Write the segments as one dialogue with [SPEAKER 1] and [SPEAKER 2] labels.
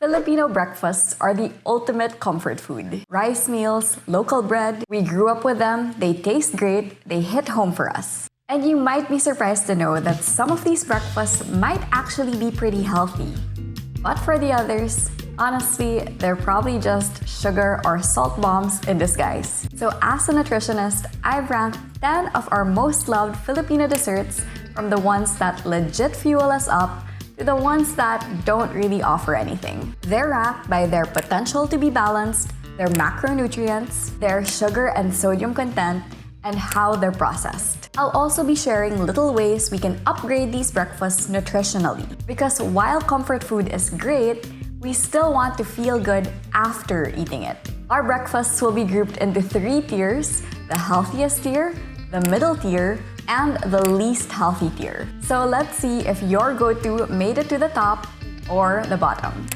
[SPEAKER 1] Filipino breakfasts are the ultimate comfort food. Rice meals, local bread, we grew up with them, they taste great, they hit home for us. And you might be surprised to know that some of these breakfasts might actually be pretty healthy. But for the others, honestly, they're probably just sugar or salt bombs in disguise. So as a nutritionist, I've ranked 10 of our most loved Filipino desserts, from the ones that legit fuel us up to the ones that don't really offer anything. They're ranked by their potential to be balanced, their macronutrients, their sugar and sodium content, and how they're processed. I'll also be sharing little ways we can upgrade these breakfasts nutritionally. Because while comfort food is great, we still want to feel good after eating it. Our breakfasts will be grouped into 3 tiers: the healthiest tier, the middle tier, and the least healthy tier. So let's see if your go-to made it to the top or the bottom.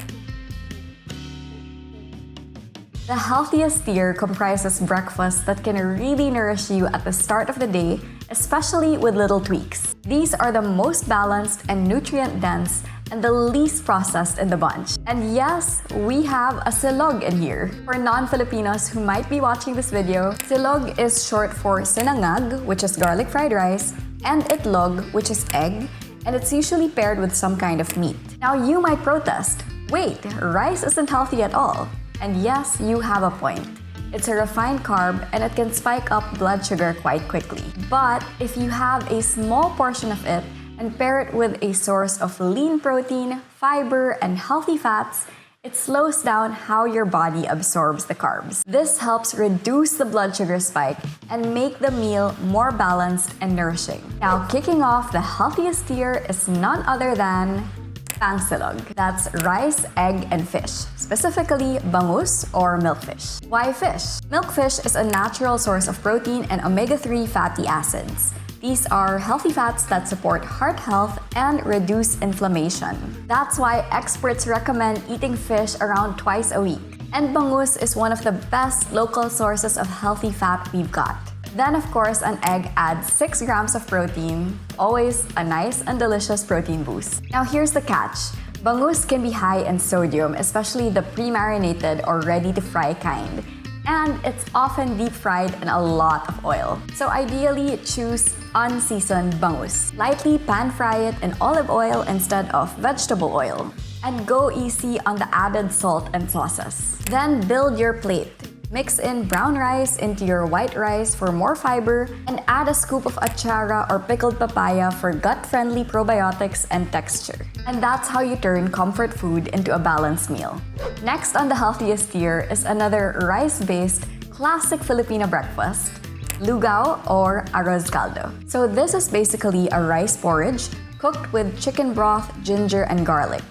[SPEAKER 1] The healthiest tier comprises breakfasts that can really nourish you at the start of the day, especially with little tweaks. These are the most balanced and nutrient-dense and the least processed in the bunch. And yes, we have a silog in here. For non-Filipinos who might be watching this video, silog is short for sinangag, which is garlic fried rice, and itlog, which is egg, and it's usually paired with some kind of meat. Now you might protest, wait, rice isn't healthy at all. And yes, you have a point. It's a refined carb and it can spike up blood sugar quite quickly. But if you have a small portion of it and pair it with a source of lean protein, fiber, and healthy fats, it slows down how your body absorbs the carbs. This helps reduce the blood sugar spike and make the meal more balanced and nourishing. Now, kicking off the healthiest tier is none other than pangsilog. That's rice, egg, and fish, specifically bangus or milkfish. Why fish? Milkfish is a natural source of protein and omega-3 fatty acids. These are healthy fats that support heart health and reduce inflammation. That's why experts recommend eating fish around twice a week. And bangus is one of the best local sources of healthy fat we've got. Then, of course, an egg adds 6 grams of protein, always a nice and delicious protein boost. Now here's the catch. Bangus can be high in sodium, especially the pre-marinated or ready-to-fry kind. And it's often deep-fried in a lot of oil. So ideally, choose unseasoned bangus. Lightly pan-fry it in olive oil instead of vegetable oil. And go easy on the added salt and sauces. Then build your plate. Mix in brown rice into your white rice for more fiber, and add a scoop of Ciara or pickled papaya for gut-friendly probiotics and texture. And that's how you turn comfort food into a balanced meal. Next on the healthiest tier is another rice-based classic Filipino breakfast, lugaw or arroz caldo. So this is basically a rice porridge cooked with chicken broth, ginger, and garlic.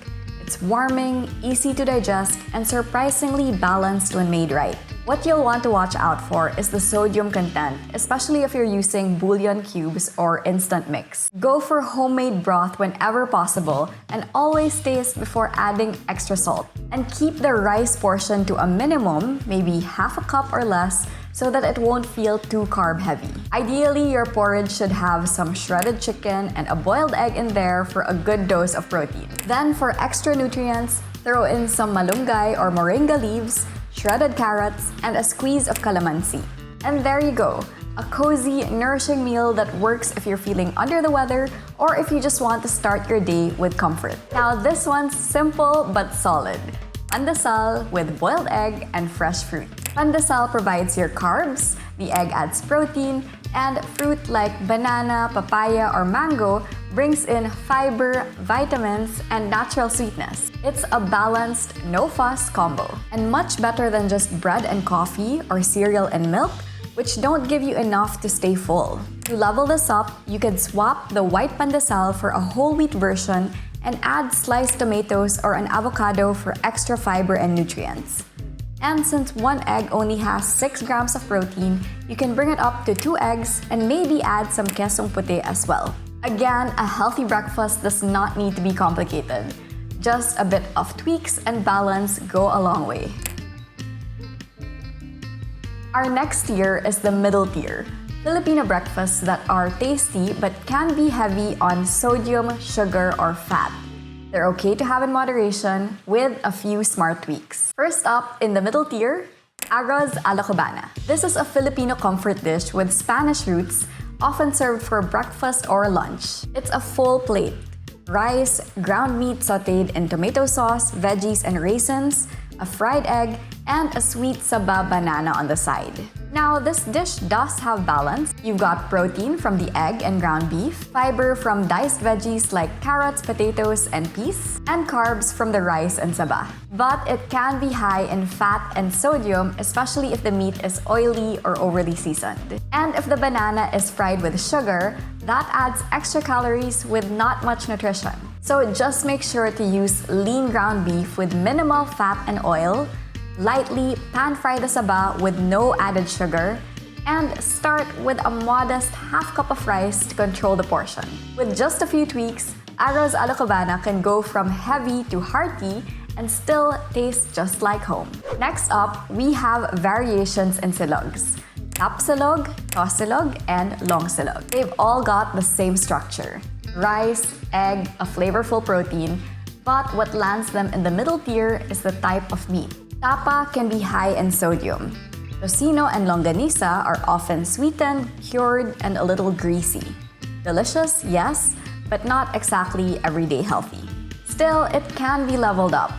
[SPEAKER 1] It's warming, easy to digest, and surprisingly balanced when made right. What you'll want to watch out for is the sodium content, especially if you're using bouillon cubes or instant mix. Go for homemade broth whenever possible, and always taste before adding extra salt. And keep the rice portion to a minimum, maybe half a cup or less, so that it won't feel too carb heavy. Ideally, your porridge should have some shredded chicken and a boiled egg in there for a good dose of protein. Then for extra nutrients, throw in some malunggay or moringa leaves, shredded carrots, and a squeeze of calamansi. And there you go, a cozy, nourishing meal that works if you're feeling under the weather or if you just want to start your day with comfort. Now this one's simple but solid. Pandesal with boiled egg and fresh fruit. Pandesal provides your carbs, the egg adds protein, and fruit like banana, papaya, or mango brings in fiber, vitamins, and natural sweetness. It's a balanced, no-fuss combo, and much better than just bread and coffee or cereal and milk, which don't give you enough to stay full. To level this up, you can swap the white pandesal for a whole wheat version and add sliced tomatoes or an avocado for extra fiber and nutrients. And since one egg only has 6 grams of protein, you can bring it up to 2 eggs and maybe add some quesong puti as well. Again, a healthy breakfast does not need to be complicated. Just a bit of tweaks and balance go a long way. Our next tier is the middle tier. Filipino breakfasts that are tasty but can be heavy on sodium, sugar, or fat. They're okay to have in moderation with a few smart tweaks. First up, in the middle tier, arroz a la cubana. This is a Filipino comfort dish with Spanish roots, often served for breakfast or lunch. It's a full plate. Rice, ground meat sautéed in tomato sauce, veggies and raisins, a fried egg, and a sweet saba banana on the side. Now, this dish does have balance. You've got protein from the egg and ground beef, fiber from diced veggies like carrots, potatoes, and peas, and carbs from the rice and saba. But it can be high in fat and sodium, especially if the meat is oily or overly seasoned. And if the banana is fried with sugar, that adds extra calories with not much nutrition. So just make sure to use lean ground beef with minimal fat and oil, lightly pan-fry the saba with no added sugar, and start with a modest half cup of rice to control the portion. With just a few tweaks, arroz a la cubana can go from heavy to hearty and still taste just like home. Next up, we have variations in silogs. Tapsilog, tosilog, and longsilog. They've all got the same structure. Rice, egg, a flavorful protein, but what lands them in the middle tier is the type of meat. Tapa can be high in sodium. Tocino and longanisa are often sweetened, cured, and a little greasy. Delicious, yes, but not exactly everyday healthy. Still, it can be leveled up.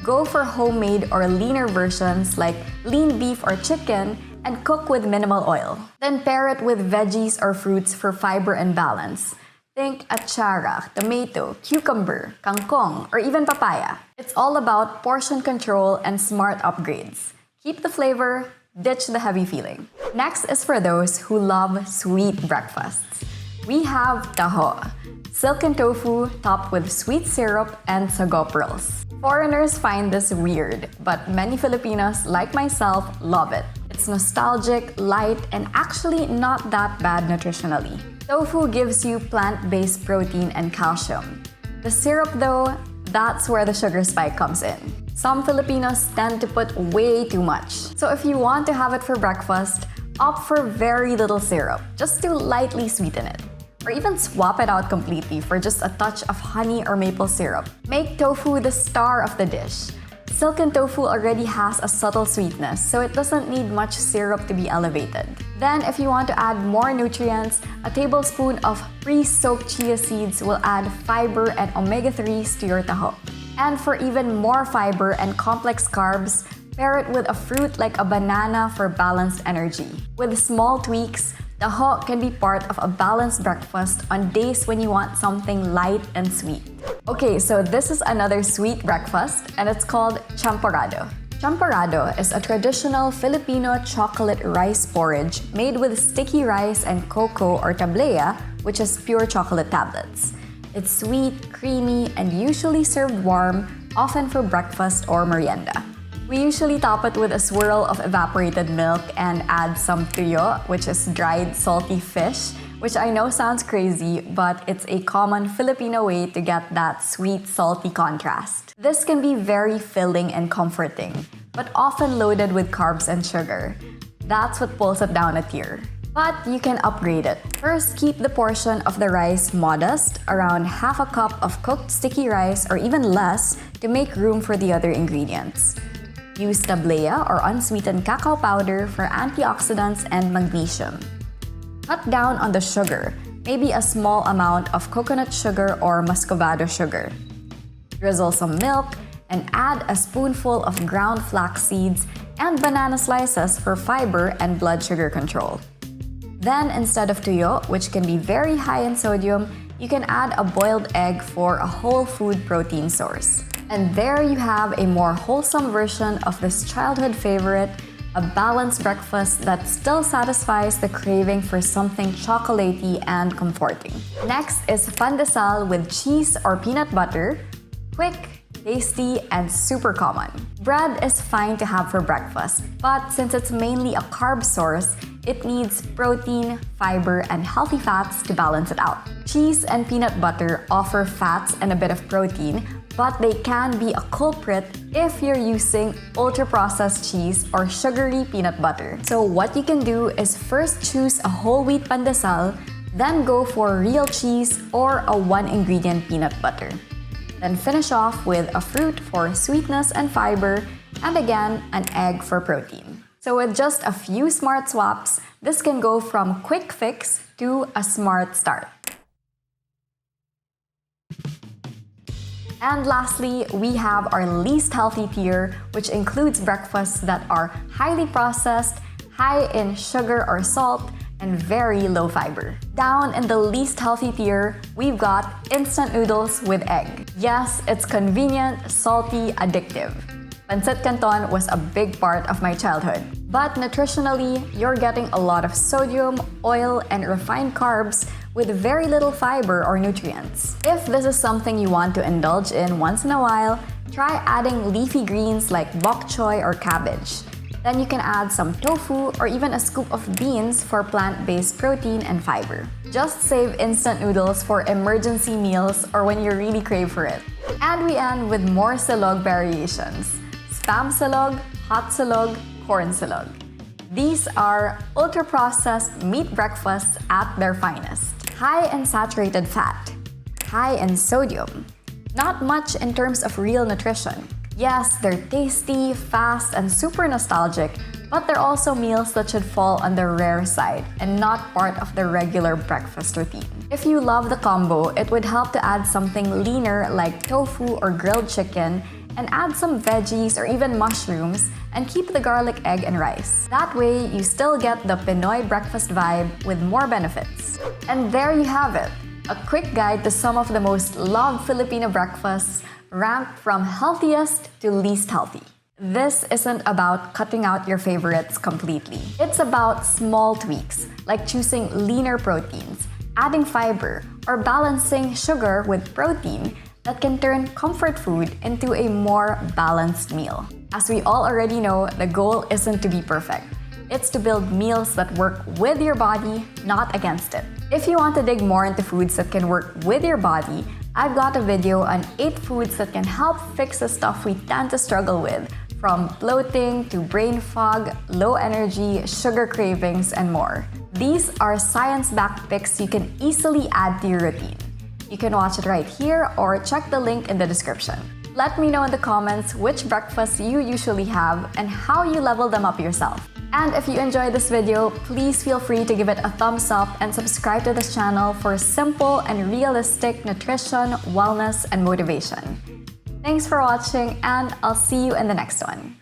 [SPEAKER 1] Go for homemade or leaner versions like lean beef or chicken and cook with minimal oil. Then pair it with veggies or fruits for fiber and balance. Think achara, tomato, cucumber, kangkong, or even papaya. It's all about portion control and smart upgrades. Keep the flavor, ditch the heavy feeling. Next is for those who love sweet breakfasts. We have taho, silken tofu topped with sweet syrup and sago pearls. Foreigners find this weird, but many Filipinos, like myself, love it. It's nostalgic, light, and actually not that bad nutritionally. Tofu gives you plant-based protein and calcium. The syrup though, that's where the sugar spike comes in. Some Filipinos tend to put way too much. So if you want to have it for breakfast, opt for very little syrup, just to lightly sweeten it. Or even swap it out completely for just a touch of honey or maple syrup. Make tofu the star of the dish. Silken tofu already has a subtle sweetness, so it doesn't need much syrup to be elevated. Then, if you want to add more nutrients, a tablespoon of pre-soaked chia seeds will add fiber and omega-3s to your taho. And for even more fiber and complex carbs, pair it with a fruit like a banana for balanced energy. With small tweaks, taho can be part of a balanced breakfast on days when you want something light and sweet. Okay, so this is another sweet breakfast, and it's called champorado. Champorado is a traditional Filipino chocolate rice porridge made with sticky rice and cocoa or tablea, which is pure chocolate tablets. It's sweet, creamy, and usually served warm, often for breakfast or merienda. We usually top it with a swirl of evaporated milk and add some tuyo, which is dried salty fish, which I know sounds crazy, but it's a common Filipino way to get that sweet, salty contrast. This can be very filling and comforting, but often loaded with carbs and sugar. That's what pulls it down a tier. But you can upgrade it. First, keep the portion of the rice modest, around half a cup of cooked sticky rice or even less to make room for the other ingredients. Use tablea or unsweetened cacao powder for antioxidants and magnesium. Cut down on the sugar, maybe a small amount of coconut sugar or muscovado sugar. Drizzle some milk and add a spoonful of ground flax seeds and banana slices for fiber and blood sugar control. Then, instead of tuyo, which can be very high in sodium, you can add a boiled egg for a whole food protein source. And there you have a more wholesome version of this childhood favorite, a balanced breakfast that still satisfies the craving for something chocolatey and comforting. Next is pandesal with cheese or peanut butter. Quick, tasty, and super common. Bread is fine to have for breakfast, but since it's mainly a carb source, it needs protein, fiber, and healthy fats to balance it out. Cheese and peanut butter offer fats and a bit of protein, but they can be a culprit if you're using ultra-processed cheese or sugary peanut butter. So what you can do is first choose a whole wheat pandesal, then go for real cheese or a one-ingredient peanut butter. Then finish off with a fruit for sweetness and fiber, and again, an egg for protein. So with just a few smart swaps, this can go from quick fix to a smart start. And lastly, we have our least healthy tier, which includes breakfasts that are highly processed, high in sugar or salt, and very low fiber. Down in the least healthy tier, we've got instant noodles with egg. Yes, it's convenient, salty, addictive. Pancit Canton was a big part of my childhood. But nutritionally, you're getting a lot of sodium, oil, and refined carbs with very little fiber or nutrients. If this is something you want to indulge in once in a while, try adding leafy greens like bok choy or cabbage. Then you can add some tofu or even a scoop of beans for plant-based protein and fiber. Just save instant noodles for emergency meals or when you really crave for it. And we end with more silog variations. Spam silog, hot silog, corn silog. These are ultra-processed meat breakfasts at their finest. High in saturated fat, high in sodium. Not much in terms of real nutrition. Yes, they're tasty, fast, and super nostalgic, but they're also meals that should fall on the rare side and not part of the regular breakfast routine. If you love the combo, it would help to add something leaner like tofu or grilled chicken and add some veggies or even mushrooms and keep the garlic egg and rice. That way, you still get the Pinoy breakfast vibe with more benefits. And there you have it, a quick guide to some of the most loved Filipino breakfasts ranked from healthiest to least healthy. This isn't about cutting out your favorites completely. It's about small tweaks, like choosing leaner proteins, adding fiber, or balancing sugar with protein that can turn comfort food into a more balanced meal. As we all already know, the goal isn't to be perfect. It's to build meals that work with your body, not against it. If you want to dig more into foods that can work with your body, I've got a video on 8 foods that can help fix the stuff we tend to struggle with, from bloating to brain fog, low energy, sugar cravings, and more. These are science-backed picks you can easily add to your routine. You can watch it right here or check the link in the description. Let me know in the comments which breakfasts you usually have and how you level them up yourself. And if you enjoyed this video, please feel free to give it a thumbs up and subscribe to this channel for simple and realistic nutrition, wellness, and motivation. Thanks for watching, and I'll see you in the next one.